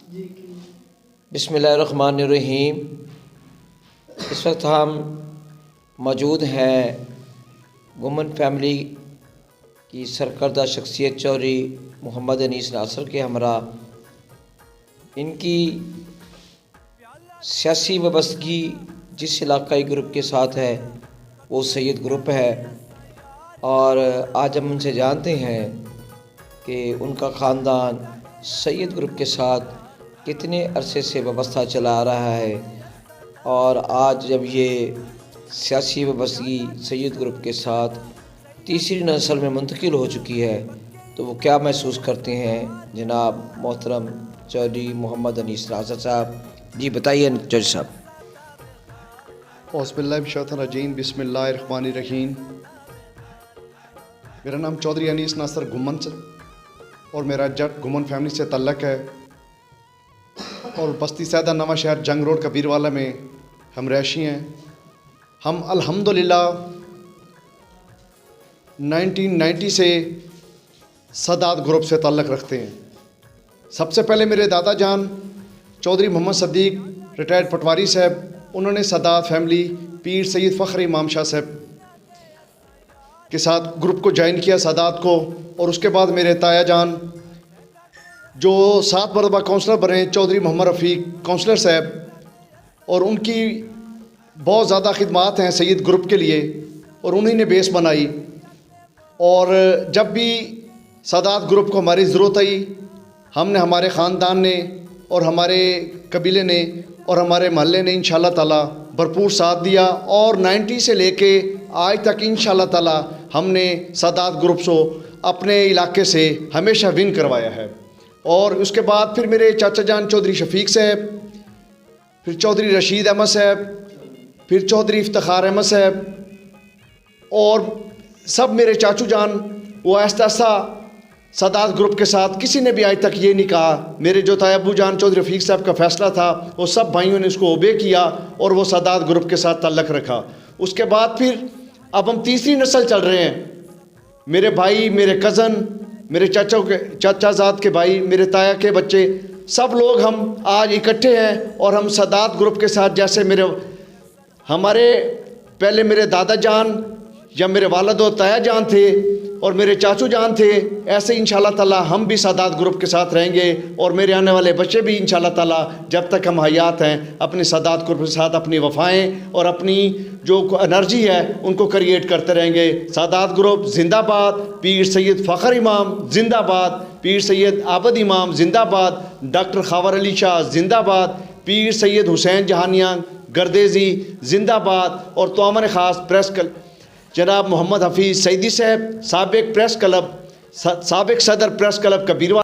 बिस्मिल्लाहिर्रहमानिर्रहीम। इस वक्त हम मौजूद हैं गुमन फैमिली की सरकर्दा शख्सियत चौधरी मोहम्मद अनीस नासर के हमरा। इनकी सियासी वाबस्तगी जिस इलाकाई ग्रुप के साथ है वो सैयद ग्रुप है, और आज हम उनसे जानते हैं कि उनका ख़ानदान सैयद ग्रुप के साथ कितने अरसे से वाबस्ता चला आ रहा है, और आज जब ये सियासी वाबस्तगी सैयद ग्रुप के साथ तीसरी नस्ल में मुंतकिल हो चुकी है तो वो क्या महसूस करते हैं। जनाब मोहतरम चौधरी मोहम्मद अनीस नासर साहब, जी बताइए चौधरी साहब। औज़ुबिल्लाहिमिनश्शैतानिर्रजीम, बिस्मिल्लाहिर्रहमानिर्रहीम। मेरा नाम चौधरी अनीस नासर गुमन और मेरा जट गुमन फैमिली से तल्लक़ है, और बस्ती सैदा नवा शहर जंग रोड कबीरवाला में हम रहशी हैं। हम अल्हम्दुलिल्लाह 1990 से सदात ग्रुप से ताल्लुक़ रखते हैं। सबसे पहले मेरे दादा जान चौधरी मोहम्मद सदीक रिटायर्ड पटवारी साहब, उन्होंने सदात फैमिली पीर सैयद फ़ख्र इमाम शाह साहब के साथ ग्रुप को ज्वाइन किया, सदात को। और उसके बाद मेरे ताया जान जो 7 मरतबा काउंसलर बने, चौधरी मोहम्मद रफ़ीक काउंसलर साहब, और उनकी बहुत ज़्यादा खिदमात हैं सैयद ग्रुप के लिए, और उन्हीं ने बेस बनाई। और जब भी सदात ग्रुप को हमारी ज़रूरत आई, हमने, हमारे ख़ानदान ने और हमारे कबीले ने और हमारे महल्ले ने इंशाअल्लाह ताला भरपूर साथ दिया, और 90 से लेके आज तक इंशाअल्लाह ताला हमने सदात ग्रुप को अपने इलाके से हमेशा विन करवाया है। और उसके बाद फिर मेरे चाचा जान चौधरी शफीक साहब, फिर चौधरी रशीद अहमद साहब, फिर चौधरी इफ्तिखार अहमद साहब, और सब मेरे चाचू जान, वो आहिस्ता आहिस्ता सदात ग्रुप के साथ, किसी ने भी आज तक ये नहीं कहा। मेरे जो ताया अबू जान चौधरी रफ़ीक साहब का फ़ैसला था, वो सब भाइयों ने उसको ओबे किया और वो सदात ग्रुप के साथ ताल्लुक़ रखा। उसके बाद फिर अब हम तीसरी नस्ल चल रहे हैं। मेरे भाई, मेरे कज़न, मेरे चाचाजाद के भाई, मेरे ताया के बच्चे, सब लोग हम आज इकट्ठे हैं, और हम सदात ग्रुप के साथ, जैसे हमारे पहले मेरे दादा जान या मेरे वालिद और ताया जान थे और मेरे चाचू जान थे, ऐसे इंशाअल्लाह ताला हम भी सदात ग्रुप के साथ रहेंगे। और मेरे आने वाले बच्चे भी इंशाअल्लाह ताला, जब तक हम हयात हैं, अपने सदात ग्रुप के साथ अपनी वफ़ाएँ और अपनी जो एनर्जी है उनको क्रिएट करते रहेंगे। सदात ग्रुप जिंदाबाद, पीर सैयद फ़ख्र इमाम जिंदाबाद, पीर सैयद आबद इमाम जिंदाबाद, डॉक्टर ख़ावर अली शाह जिंदाबाद, पीर सैयद हुसैन जहानिया गर्देज़ी जिंदाबाद, और तोमर ख़ास प्रेस जनाब मोहम्मद हफीज़ सईदी साहब, साबिक़ सदर प्रेस क्लब कबीरवाला।